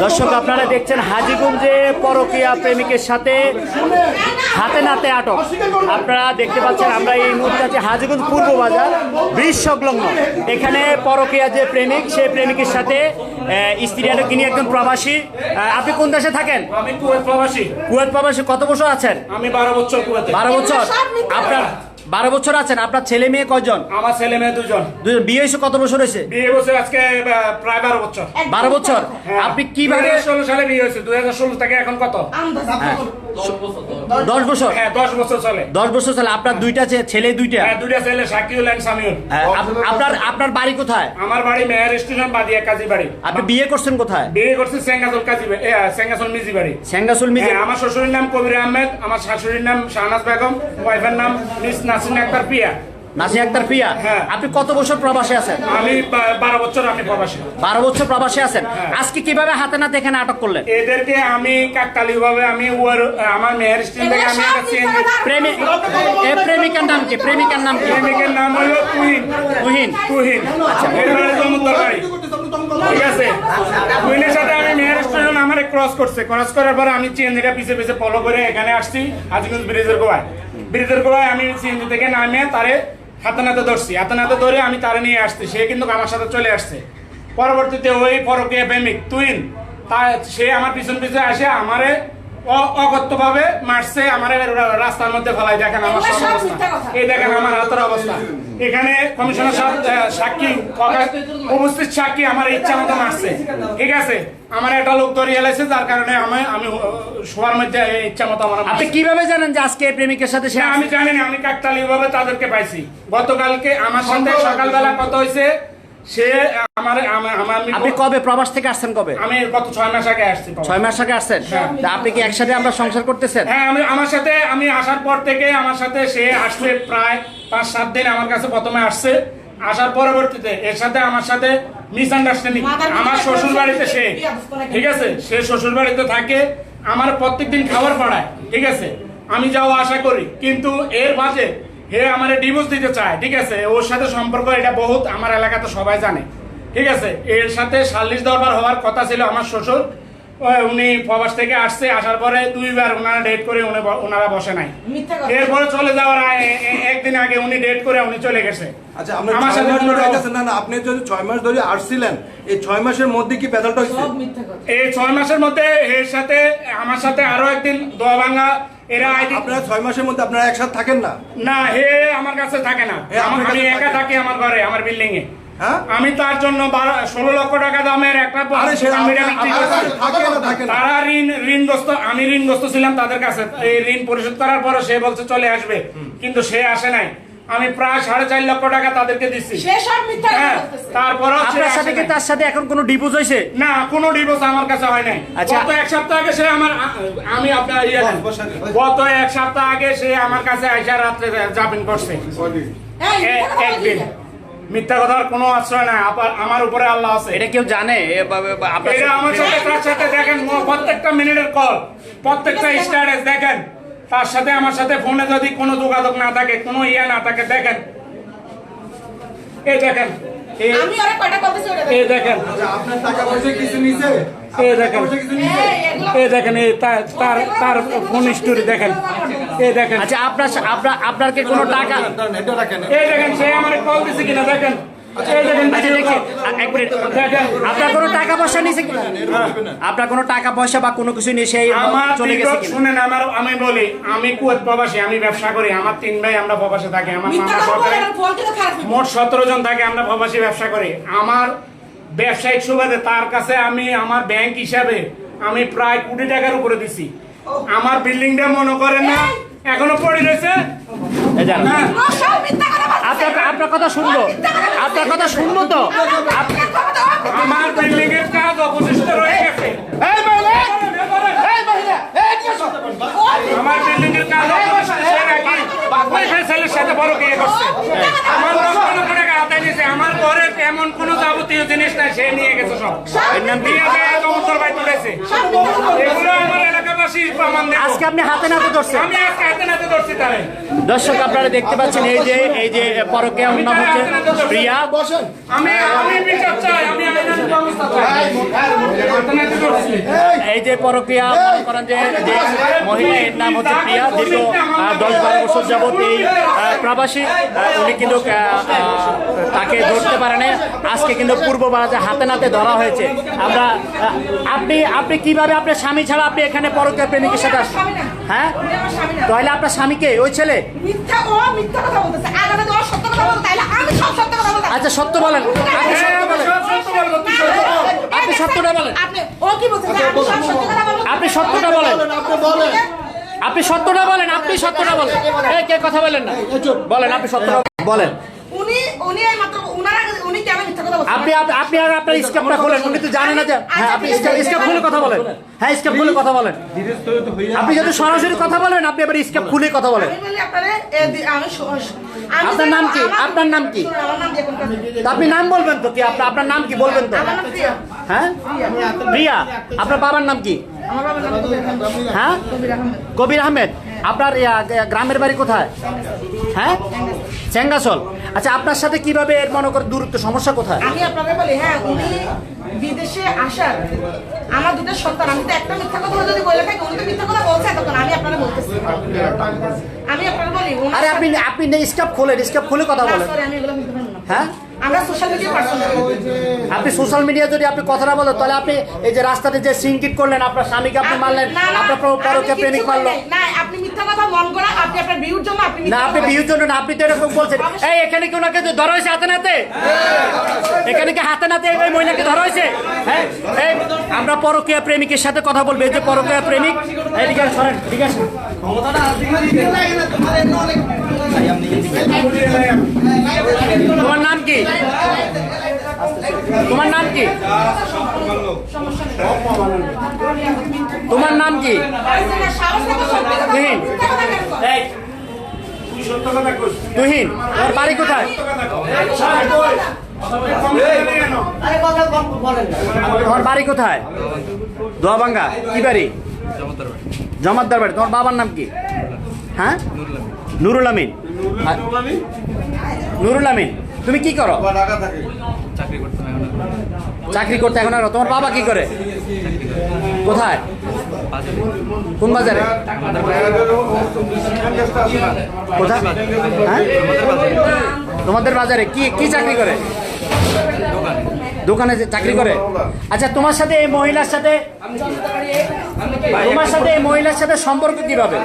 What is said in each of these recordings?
দর্শক আপনারা দেখছেন হাজীগঞ্জে পরকীয়া প্রেমিকের সাথে হাতে নাতে আটক। আপনারা দেখতে পাচ্ছেন আমরা এই মুহূর্তে আছি হাজীগঞ্জ পূর্ব বাজার ব্রিজ সংলগ্ন। এখানে পরকীয়া যে প্রেমিক সেই প্রেমিকের সাথে স্ত্রী আটক, তিনি একজন প্রবাসী। আপনি কোন দেশে থাকেন? আমি কুয়েত প্রবাসী। কুয়েত প্রবাসী। কত বছর আছেন? আমি 12 বছর কুয়েতে। 12 বছর। আপনার 12 বছর আছেন। আপনার ছেলে মেয়ে কয়জন? আমার ছেলে মেয়ে দুজন। বিয়ে হয়েছে কত বছর হয়েছে? বিয়ে বছর আজকে প্রায় 12 বছর। 12 বছর। আপনি কিভাবে? 2016 সালে বিয়ে হয়েছে। 2016 থেকে এখন কত? 10 বছর। হ্যাঁ 10 বছর চলে। 10 বছর চলে। আপনার দুইটা ছেলে? দুইটা। হ্যাঁ দুইটা ছেলে, শাকিউল এন্ড সামিউল। আপনার বাড়ি কোথায়? আমার বাড়ি মেহের স্টেশন বাদিয়া কাজী বাড়ি। আপনি বিয়ে করছেন কোথায়? বিয়ে করছি সেঙ্গাসুল কাজী সেঙ্গাসুল মিজি বাড়ি। সেঙ্গাসুল মিজি। আমার শ্বশুরের নাম কবির আহমেদ, আমার শাশুড়ির নাম শাহনাজ বেগম, ওয়াইফের নাম মিস নাসরিন আক্তার পিয়া। নাসরিন আক্তার পিয়া। হ্যাঁ। আপনি কত বছর প্রবাসে আছেন? আমি 12 বছর আমি প্রবাসী। 12 বছর প্রবাসে আছেন। আজকে কিভাবে হাতে নাতে এখানে আটক করলেন? এদেরকে আমি কাকতালীয় ভাবে আমি আমার মেহের স্টেশন থেকে আমি একটা চেঞ্জ। প্রেমিকার নাম কি? প্রেমিকার নাম কি? প্রেমিকের নাম হলো তুহিন। তুহিন। তুহিন। আচ্ছা এর বাড়ি জমুদ্দার বাড়ি। ঠিক আছে। তুহিনের সাথে আমি মেহের স্টেশন আমার ক্রস করছে। ক্রস করার পরে আমি চেঞ্জটা পিছে পিছে ফলো করে এখানে আসছি হাজীগঞ্জ ব্রিজের গোয়ায়। ব্রিজের গোয়ায় আমি চেঞ্জ থেকে নামে তারে হাতে নাতে ধরছি। হাতে নাতে ধরে আমি তারে নিয়ে আসছি। সে কিন্তু আমার সাথে চলে আসছে। পরবর্তীতে ওই পরকীয়া প্রেমিক তুহিন সে আমার পিছন পিছনে আসে আমারে অগত্যভাবে মারছে, আমারে রাস্তার মধ্যে ফেলাই। দেখেন আমার সব অবস্থা, এই দেখেন আমার হাতের অবস্থা। এখানে কমিশনার সাক্ষী উপস্থিত সাক্ষী আমার ইচ্ছা মতো মারছে। ঠিক আছে, আমার একটা লোক ধরিয়ে এলাইছে, যার কারণে আমি শোয়ার মধ্যে ইচ্ছা মতো আমার। আপনি কিভাবে জানেন যে আজকে প্রেমিকের সাথে সে? আমি জানি না, আমি কাকতালীয় ভাবে তাদেরকে পাইছি। গতকালকে আমার সাথে সকালবেলা কথা হয়েছে। সে আপনি কবে প্রবাস থেকে আসছেন? কবে? আমি গত 6 মাস আগে আসছি। 6 মাস আগে আসছেন। আপনি কি একসাথে আমরা সংসার করতেছেন? হ্যাঁ, আমার সাথে আমি আসার পর থেকে আমার সাথে সে আসলে প্রায় 5-7 দিন আমার কাছে প্রথমে আসছে। আসার পরবর্তীতে এর সাথে আমার সাথে মিসআন্ডারস্ট্যান্ডিং। আমার শ্বশুর বাড়িতে সে, ঠিক আছে, সে শ্বশুর বাড়িতে থাকে, আমার প্রত্যেকদিন খাবার পাড়ায়। ঠিক আছে, আমি যাওয়া আশা করি, কিন্তু এর মাঝে হে আমারে ডিভোর্স দিতে চায়। ঠিক আছে, ওর সাথে সম্পর্ক এটা বহুত আমার এলাকাতে সবাই জানে। ঠিক আছে, এর সাথে সালিশ দরবার হওয়ার কথা ছিল। আমার শ্বশুর উনি প্রবাস থেকে আসছে, আসার পরে 2 বার ওনারা ডেট করে ওনারা বসে নাই। এরপরে চলে যাওয়ার একদিন আগে উনি ডেট করে উনি চলে গেছে। আচ্ছা, আমার সাথে না, আপনি যদি 6 মাস ধরে আসছিলেন, এই 6 মাসের মধ্যে কি পেদালটা হইছে? এই 6 মাসের মধ্যে এর সাথে আমার সাথে আরো একদিন দোয়া ভাঙা। এরা আপনারা 6 মাসের মধ্যে আপনারা একসাথে থাকেন না? না, হে আমার কাছে থাকে না। আমি একা থাকি আমার ঘরে, আমার বিল্ডিং এ। আমি তার জন্য 16 লক্ষ টাকা দামের একটা তারা ঋণগ্রস্ত, আমি ঋণগ্রস্ত ছিলাম তাদের কাছে। এই ঋণ পরিশোধ করার পরে সে বলছে চলে আসবে, কিন্তু সে আসে নাই। আমি প্রায় 4.5 লক্ষ টাকা তাদেরকে দিচ্ছি। তারপরে তার সাথে এখন কোনো ডিভোর্স হয়েছে? না, কোনো ডিভোর্স আমার কাছে হয় নাই। গত 1 সপ্তাহ আগে সে আমি আপনার গত 1 সপ্তাহ আগে সে আমার কাছে আইসা রাত্রে জামিন করছে। একদিন। মিথ্যা কথার কোনো আশ্রয় নাই। আমার উপরে আল্লাহ আছে। এটা কেউ জানে? এটা আমার সাথে তার সাথে দেখেন প্রত্যেকটা মিনিটের কল, প্রত্যেকটা স্ট্যাটাস দেখেন। তার সাথে আমার সাথে ফোনে যদি কোনো যোগাযোগ না থাকে, কোনো না থাকে, দেখেন, এই দেখেন, এই দেখেন, আপনার টাকা পয়সা কিছু নিছে? এই দেখেন, এই দেখেন, তার ফোন স্টোরি দেখেন, এই দেখেন। আচ্ছা, আপনার কি কোনো টাকা? এই দেখেন, সে আমার কল দিছে কিনা দেখেন। আপনার কোনো টাকা পয়সা নিছে? আপনার কোনো টাকা পয়সা বা কোনো কিছু নিয়ে সেই চলে গেছে? শুনেন, আমি বলি, আমি কুয়েত প্রবাসী, আমি ব্যবসা করি। আমার 3 ভাই আমরা প্রবাসে থাকি। আমার মামা সরকারে মোট 17 জন থাকে, আমরা প্রবাসী ব্যবসা করি। আমার ব্যবসায়িক সুবাদে তার কাছে আমি আমার ব্যাংক হিসাবে আমি প্রায় কোটি টাকার উপরে দিছি। আমার বিল্ডিংটা মনে করেন না এখনো পড়ে রয়েছে। আপনার কথা শুনবো, আপনার কথা শুনবো তো। আমার বিল্ডিং এর কাজ অবশিষ্ট রয়ে গেছে। আমার বিল্ডিং এর কাজ ছেলের সাথে বড় বিয়ে করছে। আমার 10 লক্ষ টাকা হাতে নিয়েছে। আমার ঘরে এমন কোন যাবতীয় জিনিস নাই, সে নিয়ে গেছে সব। নিয়ে যায় উত্তর ভাই তুলেছে। এগুলো আমার এলাকাবাসী আসি প্রমাণ দেব। আজকে আপনি হাতে নাতে ধরছেন। আমি আজকে হাতে নাতে ধরছি তারে। দর্শক আপনারা দেখতে পাচ্ছেন এই যে পরকীয়া নাম হচ্ছে প্রিয়া। আমি বিচার চাই, আমি আইনের ব্যবস্থা চাই। হাতে নাতে ধরছি। এই যে পরকীয়া মনে করেন যে মহিলা, এর নাম হচ্ছে প্রিয়া। দীর্ঘ 10-12 বছর যাবত এই প্রবাসী, উনি কিন্তু তাকে ধরতে পারে না। আজকে কিন্তু পূর্ব বাজার হাতে নাতে ধরা হয়েছে। আমরা আপনি কিভাবে আপনার স্বামী ছাড়া আপনি এখানে পরকীয়া প্রেমিকের সাথে আসেন? হ্যাঁ, তাহলে আপনার স্বামীকে ওই ছেলে মিথ্যা কথা বলতেছে। আগামী তো সত্য কথা বলতে, তাইলে আমি সব সত্য কথা বলতে। আচ্ছা সত্য বলেন, আপনি সত্য বলেন, আপনি সত্যটা বলেন, আপনি ও কি বলছেন? আমি সব সত্য কথা বলবো। আপনি সত্যটা বলেন, আপনি সত্যটা বলেন, আপনি সত্যটা বলেন। এই কে কথা বলেন না, বলেন আপনি সত্যটা বলেন। উনি এই মাত্র উনি কেন মিথ্যা কথা বলছেন? আপনি আর আপনার স্কেপটা খোলেন। উনি তো জানেন না যে হ্যাঁ, আপনি স্কেপ খুলে কথা বলেন। হ্যাঁ, স্কেপ খুলে কথা বলেন। আপনি যদি সরাসরি কথা বলেন, আপনি এবার স্কেপ খুলে কথা বলেন। আমি বলি আপনারে আপনার নাম কি? আপনার নাম কি? আমার নাম দিয়ে কোন কথা? তা আপনি নাম বলবেন তো, কি আপনার নাম কি বলবেন তো? আমার নাম প্রিয়া। হ্যাঁ, প্রিয়া। আপনার বাবার নাম কি? আমার বাবার নাম কবির আহমেদ। হ্যাঁ, কবির আহমেদ। কবির আহমেদ। আপনার গ্রামের বাড়ি কোথায়? হ্যাঁ, চেঙ্গাসল। আচ্ছা, আপনার সাথে কিভাবে এর মনে করে দূরত্ব, সমস্যা কোথায়? আমি আপনাকে বলি, হ্যাঁ, উনি বিদেশে আসার আমার দুটো সন্তান, আমি তো একটা মিথ্যা কথা যদি বলে থাকি, উনি তো মিথ্যা কথা বলছে এতক্ষণ। আমি আপনারা বলতেছি, আমি আপনারা বলি আরে আপনি স্কেপ খোলেন, স্কেপ খুলে কথা বলেন। সরি, আমি এগুলো বলতে পারবো না। হ্যাঁ, আমরা সোশ্যাল মিডিয়া পার্সন। আপনি সোশ্যাল মিডিয়া যদি আপনি কথাটা বলেন, তাহলে আপনি এই যে রাস্তাতে যে সিনকিট করলেন, আপনার স্বামীকে আপনি মারলেন, আপনার পরকীয়া প্রেমিক মারলো। না, আপনি মিথ্যা কথা মন করা, আপনি আপনার ভিউর জন্য আপনি না, আপনি বিয়ের জন্য না, আপনি তো এরকম বলছেন। এই এখানে কি ওনাকে ধরা হয়েছে হাতে নাতে? এখানে কি হাতে নাতে এই মহিলাকে ধরা হয়েছে? হ্যাঁ, এই আমরা পরকীয়া প্রেমিকের সাথে কথা বলবো। এই যে পরকীয়া প্রেমিক, এদিকে সরেন, ঠিক আছে? তোমার নাম কি? তোমার নাম কি? তোমার নাম কি? তুহিন। এই, তুই সত্য কথা কইস। তুহিন, তোর বাড়ি কোথায়? তোমার বাড়ি কোথায়? দোয়াবাঙ্গা। কি বাড়ি? জমাদ্দার বাড়ি। তোমার বাবার নাম কি? হ্যাঁ, নুরুল আমিন। নুরুল আমিন, তুমি কি করো? চাকরি করতে এখন আর? তোমার বাবা কি করে? কোথায়? কোন বাজারে? কোথায়? হ্যাঁ, তোমাদের বাজারে কি চাকরি করে? দোকানে চাকরি করে। আচ্ছা, তোমার সাথে এই মহিলার সাথে সম্পর্ক কিভাবে?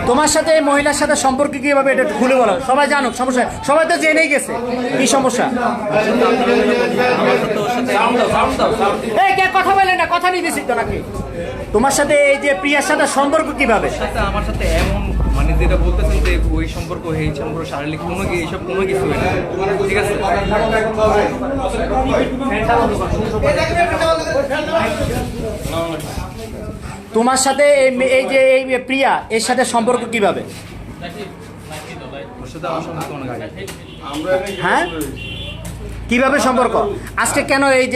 তোমার সাথে এই মহিলার সাথে সম্পর্ক কিভাবে, এটা খুলে বলো। সবাই জানুক, সমস্যা। সবাই তো জেনেই গেছে কি সমস্যা। এই কে কথা বলে না, কথা নিয়ে দিছি তো নাকি? তোমার সাথে এই যে প্রিয়ার সাথে সম্পর্ক কিভাবে? আমার সাথে এমন মানে যেটা বলতেছেন যে ওই সম্পর্ক, এই সম্পর্ক শারীরিক এইসব কোনো কিছু হয় না, ঠিক আছে? তোমার সাথে এই যে এই প্রিয়া, এর সাথে সম্পর্ক কিভাবে? ওর সাথে আমার সম্পর্ক অনেক আগে। হ্যাঁ, কিভাবে সম্পর্ক? আজকে কেন এই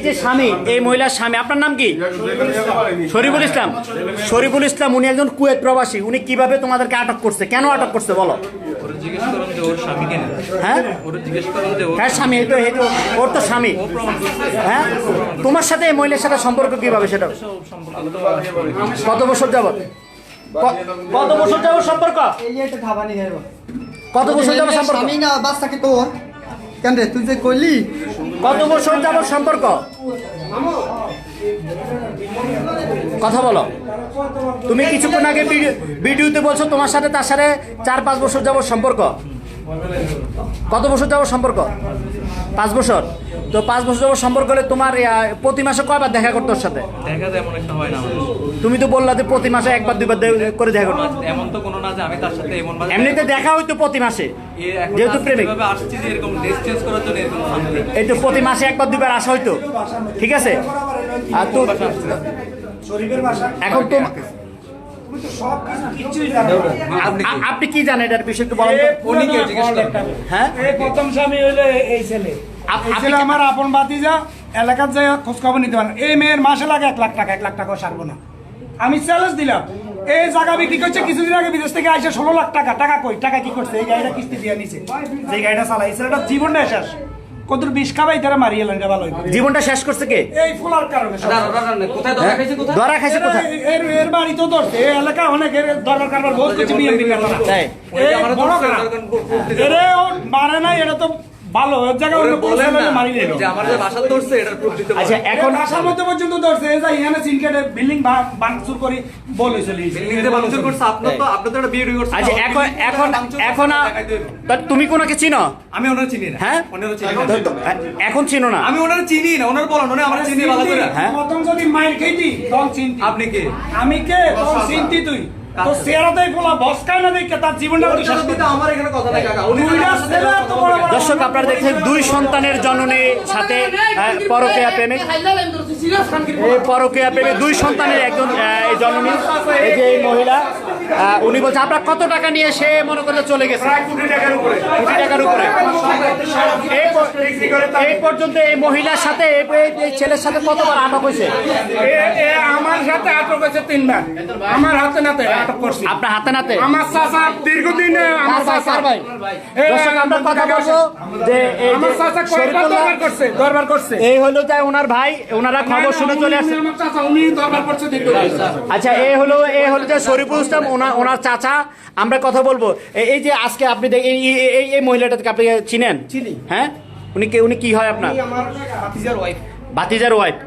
যে স্বামী, এই মহিলার স্বামী, আপনার নাম কি? শরীফুল ইসলাম। শরীফুল ইসলাম, উনি একজন কুয়েত প্রবাসী। উনি কিভাবে তোমাদেরকে আটক করছে, কেন আটক করছে বলো? ওর জিজ্ঞেস করুন যে ওর স্বামী কেন। হ্যাঁ, ওর জিজ্ঞেস করুন যে হ্যাঁ স্বামী, ওর তো স্বামী। হ্যাঁ, তোমার সাথে এই মহিলার সাথে সম্পর্ক কিভাবে, সেটা কত বছর যাবত? কত বছর যাবত সম্পর্ক? কত বছর যাবত সম্পর্ক? আমি না বাচ্চাকে তোর কেন রে, তুই যে কইলি কত বছর যাবত সম্পর্ক? কথা বলো। তুমি কিছুক্ষণ আগে ভিডিওতে বলছো তোমার সাথে তার সাথে 4-5 বছর যাবত সম্পর্ক। কত বছর যাবত সম্পর্ক? 5 বছর। তো 5 বছর যাবত সম্পর্ক হলে তোমার প্রতি মাসে কয়বার দেখা করতো ওর সাথে? দেখা যায় এমন একটা হয় না আমাদের। তুমি তো বললা যে প্রতি মাসে 1-2 বার করে দেখা করতো। এমন তো কোনো না যে আমি তার সাথে এমন এমনিতে দেখা হইতো প্রতি মাসে, যেহেতু প্রেমিক। আসছি যে এরকম ড্রেস চেঞ্জ করার জন্য এরকম শান্তি। এই তো প্রতি মাসে 1-2 বার আসা হইতো, ঠিক আছে? আর তো এখন তো আপনি কি জানেন এটার বিষয়ে একটু বলেন তো? উনি কে জিজ্ঞেস করেন? হ্যাঁ, এই প্রথম স্বামী হইলো এই ছেলে। আপনি ছেলে আমার আপন ভাতিজা। এলাকার যে খোঁজ খবর নিতে পারেন এই মেয়ের মাসে লাগে 1 লাখ টাকা 1 লাখ টাকাও সারবো না। আমি চ্যালেঞ্জ দিলাম এই জায়গা বিক্রি করছে কিছুদিন আগে বিদেশ থেকে আইসে 16 লাখ টাকা। টাকা কই? টাকা কি করছে? এই গাড়িটা কিস্তি দিয়ে নিছে, যে গাড়িটা চালাইছে এটা জীবনটা শেষ। কত বিষ খাবাই তারা মারিয়ে এলেন, ভালো জীবনটা শেষ করছে কে? এই ফুলার কারণে। ধরা খাইছে কোথায়? এর বাড়ি তো ধরছে, এই এলাকা অনেক এর দরকার কারবার বহুত কিছু বিএমপি নেতারা। তাই এই বড় খারাপ। এরে ও মারে নাই, এটা তো ভালো এর জায়গায় অন্য কোনো ছেলে মারি দিল। যে আমার যে বাসা ধরছে এটার প্রুফ দিতে আচ্ছা এখন আসার মধ্যে পর্যন্ত ধরছে এই যে এখানে সিনকেটে বিল্ডিং ভাঙচুর করি বলে চলে বিল্ডিং তে ভাঙচুর করছে। আপনার তো একটা ভিডিও করছে। আচ্ছা এখন তুমি কোনাকে চিনো? আমি ওনার চিনি না। হ্যাঁ ওনার চিনি না। এখন চিনো না? আমি ওনার চিনি না। ওনার বলেন ওনার আমার চিনি ভালো করে। হ্যাঁ? প্রথম যদি মাইর খেয়েছি তখন চিনতি। আপনি কে? আমি কে তখন চিনতি তুই। তো চেহারাতেই বলা বসকায় না দেখে তার জীবনটা তুই শেষ করতে। আমার এখানে কথা নাই কাকা। উনি দুইটা ছেলে এত বড় বড় দর্শক আপনারা দেখছেন 2 সন্তানের জননীর সাথে পরকীয়া প্রেমিক, এই পরকীয়া প্রেমিক 2 সন্তানের একজন এই জননী, এই যে এই মহিলা উনি বলছে আপনার কত টাকা নিয়ে সে মনে করে চলে গেছে? প্রায় কোটি টাকার উপরে। কোটি টাকার উপরে। এই পর্যন্ত এই মহিলার সাথে এই ছেলের সাথে কতবার আটক হয়েছে? আমার সাথে আটক হয়েছে 3 বার। আমার হাতে নাতে আটক করছি। আপনার হাতে নাতে? আমার চাচা দীর্ঘদিন আমার চাচা ভাই দর্শক আমরা কথা বলবো যে এই আমার চাচা কয়েকবার দরবার করছে। এই হলো তাই ওনার ভাই, ওনারা খবর শুনে চলে আসছে। আমার চাচা উনি দরবার করছে দেখতে। আচ্ছা এই হলো যে শরীফুল ইসলাম ওনার চাচা। আমরা কথা বলবো এই যে আজকে আপনি এই মহিলাটাকে আপনি চিনেন? চিনি। হ্যাঁ উনি কি হয় আপনার? আমার ভাতিজার ওয়াইফ। বাতিজার ওয়াইফ।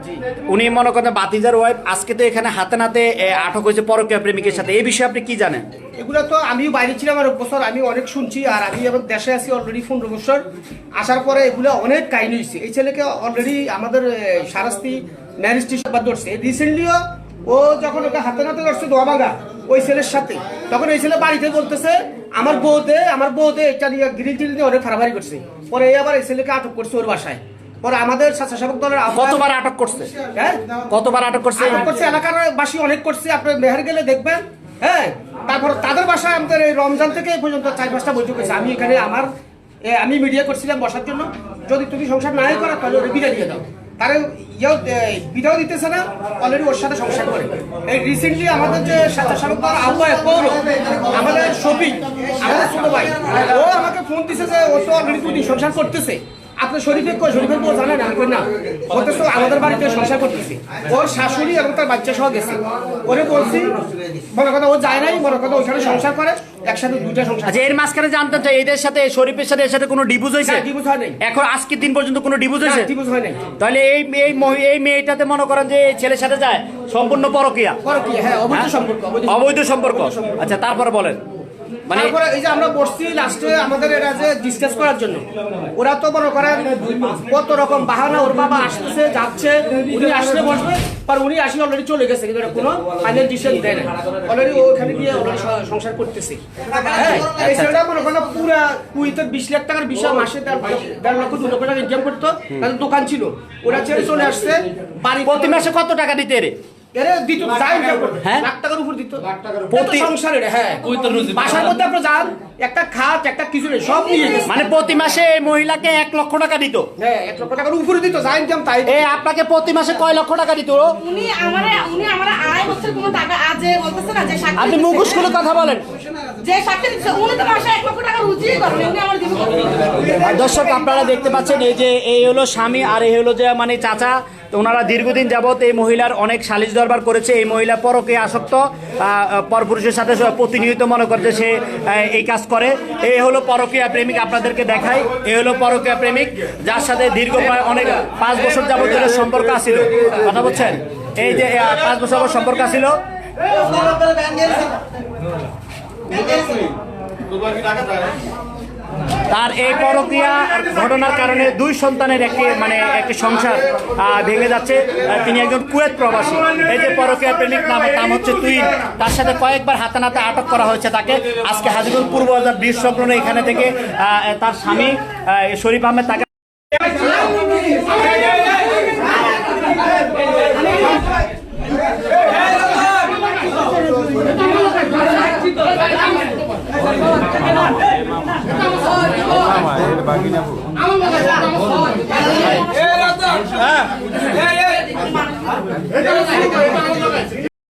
উনি মনে করেন বাতিজার ওয়াইফ। আজকে তো এখানে হাতে নাতে আটক হয়েছে পরকীয়া প্রেমিকের সাথে, এই বিষয়ে আপনি কি জানেন? এগুলো তো আমিও বাইরে ছিলাম আর বছর আমি অনেক শুনছি, আর আমি আবার দেশে আছি অলরেডি 15 বছর। আসার পরে এগুলো অনেক কাহিনী হয়েছে। এই ছেলেকে অলরেডি আমাদের সারাস্তি ম্যারেজ টিসার ধরছে রিসেন্টলিও। ও যখন ওকে হাতে নাতে ধরছে দোয়াবাগা ওই ছেলের সাথে, তখন এই ছেলে বাড়িতে বলতেছে আমার বউতে এটা নিয়ে গ্রিল টিল নিয়ে অনেক ফারাফারি করছে। পরে এই আবার এই ছেলেকে আটক করছে ওর বাসায়। পরে আমাদের স্বেচ্ছাসেবক দলের কতবার আটক করছে? হ্যাঁ কতবার আটক করছে? আটক করছে এলাকার বাসী অনেক করছে, আপনার মেহের গেলে দেখবেন। হ্যাঁ তারপর তাদের বাসায় আমাদের এই রমজান থেকে এই পর্যন্ত 4-5টা বৈঠক হয়েছে। আমি এখানে আমি মিডিয়া করছিলাম বসার জন্য, যদি তুমি সংসার নাই করো তাহলে ওরা বিদায় দিয়ে দাও। তারা বিদায় দিতেছে না, অলরেডি ওর সাথে সংসার করে। এই রিসেন্টলি আমাদের যে স্বেচ্ছাসেবক দল আহ্বায়ক পৌর আমাদের শফিক, আমাদের ছোট ভাই, ও আমাকে ফোন দিছে যে ও তো অলরেডি 2 দিন সংসার করতেছে। আপনার শরীফের বউ জানেন না কই না, অথচ আমাদের বাড়িতে সংসার করতেছে। ওর শাশুড়ি এবং তার বাচ্চা সহ গেছে। ওরে বলছি মনে কথা ও যায় নাই, মনে কথা ওইখানে সংসার করে একসাথে 2টা সংসার। আচ্ছা এর মাঝখানে জানতে চাই এদের সাথে শরীফের সাথে এর সাথে কোনো ডিভোর্স হয়েছে? ডিভোর্স হয় নাই এখন আজকের দিন পর্যন্ত কোনো ডিভোর্স হয়েছে? ডিভোর্স হয় নাই। তাহলে এই মেয়েটাতে মনে করেন যে এই ছেলের সাথে যায় সম্পূর্ণ পরকীয়া। হ্যাঁ অবৈধ সম্পর্ক। অবৈধ সম্পর্ক। আচ্ছা তারপরে বলেন। মানে তারপরে এই যে আমরা বসছি লাস্টে আমাদের এরা যে ডিসকাস করার জন্য, ওরা তো মনে করেন কত রকম বাহানা, ওর বাবা আসতেছে যাচ্ছে, উনি আসলে বসবে, আর উনি আসলে অলরেডি চলে গেছে, কিন্তু এটা কোনো ফাইনাল ডিসিশন দেয় না। অলরেডি ওখানে গিয়ে অলরেডি সংসার করতেছে। হ্যাঁ এই ছেলেটা মনে করেন পুরা কুইতে 20 লাখ টাকার বিষয় মাসে 1.5 লক্ষ 2 লক্ষ টাকা ইনকাম করতো। তাদের দোকান ছিল, ওরা ছেড়ে চলে আসছে বাড়ি। প্রতি মাসে কত টাকা দিতে রে? দিত যাই হ্যাঁ লাখ টাকার উপর দিত প্রতি সংসারে। হ্যাঁ বাসার মধ্যে আপনার যান একটা খাট একটা কিছু নেই, সব নিয়ে গেছে। মানে প্রতি মাসে এই মহিলাকে 1 লক্ষ টাকা দিত? হ্যাঁ 1 লক্ষ টাকার উপরে দিত, যাই ইনকাম তাই। আপনাকে প্রতি মাসে কয় লক্ষ টাকা দিত? উনি আমারে আড়াই বছর কোনো টাকা আজ বলতেছে না যে সাক্ষী আপনি মুখোশ খুলে কথা বলেন। যে সাক্ষী দিচ্ছে উনি তো মাসে 1 লক্ষ টাকা রুজিই করেন, উনি আমার দিব। আর দর্শক আপনারা দেখতে পাচ্ছেন এই হলো স্বামী আর এই হলো যে মানে চাচা। তো ওনারা দীর্ঘদিন যাবত এই মহিলার অনেক সালিশ দরবার করেছে। এই মহিলা পরকে আসক্ত, পরপুরুষের সাথে প্রতিনিয়ত মনে করে যে সে এই কাজ করে। এই হলো পরকীয়া প্রেমিক, আপনাদেরকে দেখাই। এই হলো পরকীয়া প্রেমিক যার সাথে দীর্ঘ প্রায় অনেক 5 বছর যাবত ধরে সম্পর্ক আছিল। কথা বলছেন এই যে 5 বছর সম্পর্ক আছিল। তার এই পরকীয়া ঘটনার কারণে 2 সন্তানের একটি সংসার ভেঙে যাচ্ছে। তিনি একজন কুয়েত প্রবাসী। এই যে পরকীয়া প্রেমিক নাম হচ্ছে তুইন, তার সাথে কয়েকবার হাতে নাতে আটক করা হয়েছে তাকে। আজকে হাজীপুর পূর্ব বাজার ব্রিজ সংলগ্ন এখানে থেকে তার স্বামী শরীফ আহমেদ তাকে আমার আমি